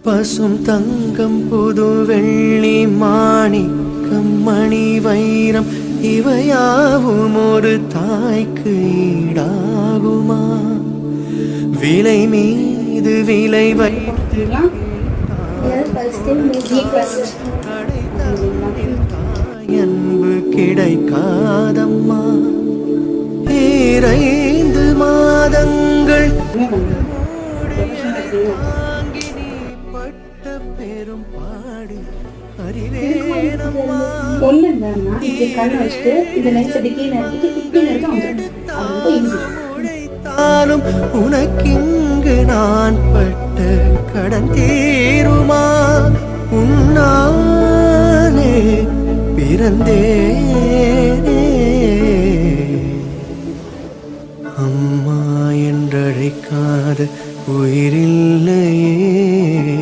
பசும் தங்கம் புது வெள்ளி மாணிக்கம் மணி வைரம் இவையாவும் ஒரு தாய்க்கு ஈடாகுமா? விலை மீது விலை வைத்து அன்பு கிடைக்காதம்மா. 2 மாதங்கள் பட்ட பெரும் பாடு அறிவேனம்மா. உழைத்தாலும் உனக்கிங்கு நான் பட்ட கடன் தீருமா? உன்னாலே பிறந்தேனே அம்மா என்றழைக்காத